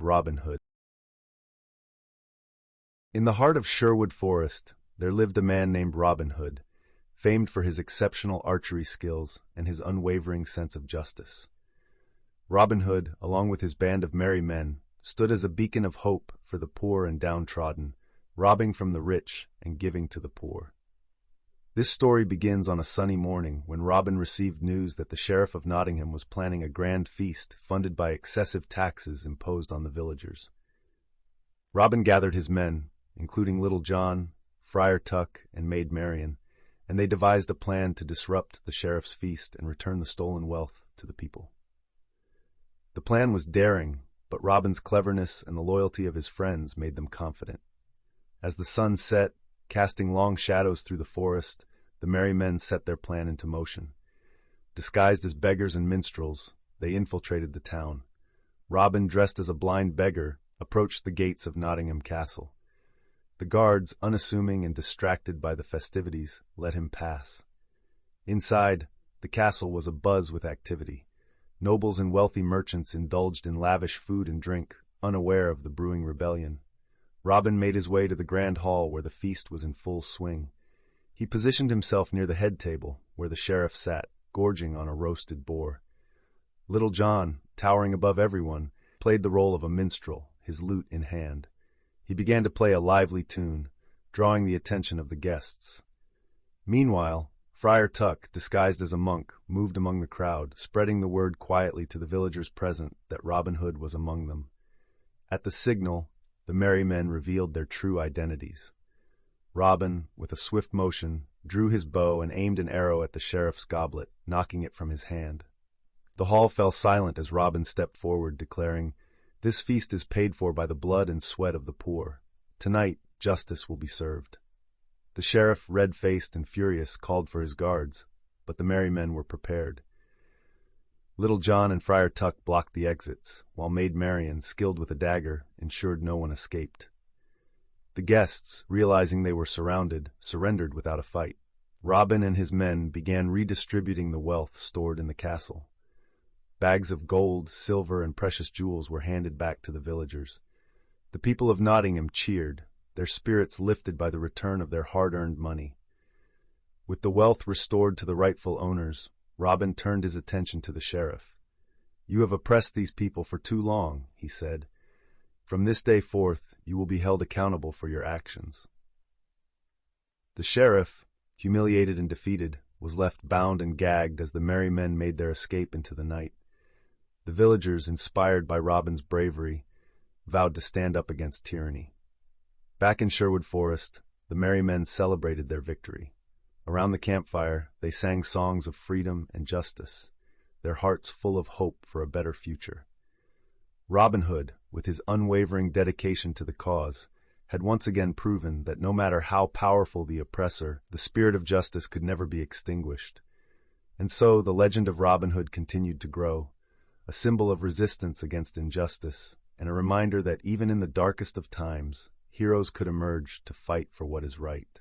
Robin Hood. In the heart of Sherwood Forest, there lived a man named Robin Hood, famed for his exceptional archery skills and his unwavering sense of justice. Robin Hood, along with his band of merry men, stood as a beacon of hope for the poor and downtrodden, robbing from the rich and giving to the poor. This story begins on a sunny morning when Robin received news that the Sheriff of Nottingham was planning a grand feast funded by excessive taxes imposed on the villagers. Robin gathered his men, including Little John, Friar Tuck, and Maid Marian, and they devised a plan to disrupt the sheriff's feast and return the stolen wealth to the people. The plan was daring, but Robin's cleverness and the loyalty of his friends made them confident. As the sun set, casting long shadows through the forest, the merry men set their plan into motion. Disguised as beggars and minstrels, they infiltrated the town. Robin, dressed as a blind beggar, approached the gates of Nottingham Castle. The guards, unassuming and distracted by the festivities, let him pass. Inside, the castle was abuzz with activity. Nobles and wealthy merchants indulged in lavish food and drink, unaware of the brewing rebellion. Robin made his way to the grand hall where the feast was in full swing. He positioned himself near the head table, where the sheriff sat, gorging on a roasted boar. Little John, towering above everyone, played the role of a minstrel, his lute in hand. He began to play a lively tune, drawing the attention of the guests. Meanwhile, Friar Tuck, disguised as a monk, moved among the crowd, spreading the word quietly to the villagers present that Robin Hood was among them. At the signal, the merry men revealed their true identities. Robin, with a swift motion, drew his bow and aimed an arrow at the sheriff's goblet, knocking it from his hand. The hall fell silent as Robin stepped forward, declaring, "This feast is paid for by the blood and sweat of the poor. Tonight, justice will be served." The sheriff, red-faced and furious, called for his guards, but the merry men were prepared. Little John and Friar Tuck blocked the exits, while Maid Marian, skilled with a dagger, ensured no one escaped. The guests, realizing they were surrounded, surrendered without a fight. Robin and his men began redistributing the wealth stored in the castle. Bags of gold, silver, and precious jewels were handed back to the villagers. The people of Nottingham cheered, their spirits lifted by the return of their hard-earned money. With the wealth restored to the rightful owners, Robin turned his attention to the sheriff. "You have oppressed these people for too long," he said. "From this day forth, you will be held accountable for your actions." The sheriff, humiliated and defeated, was left bound and gagged as the merry men made their escape into the night. The villagers, inspired by Robin's bravery, vowed to stand up against tyranny. Back in Sherwood Forest, the merry men celebrated their victory. Around the campfire, they sang songs of freedom and justice, their hearts full of hope for a better future. Robin Hood, with his unwavering dedication to the cause, had once again proven that no matter how powerful the oppressor, the spirit of justice could never be extinguished. And so the legend of Robin Hood continued to grow, a symbol of resistance against injustice, and a reminder that even in the darkest of times, heroes could emerge to fight for what is right.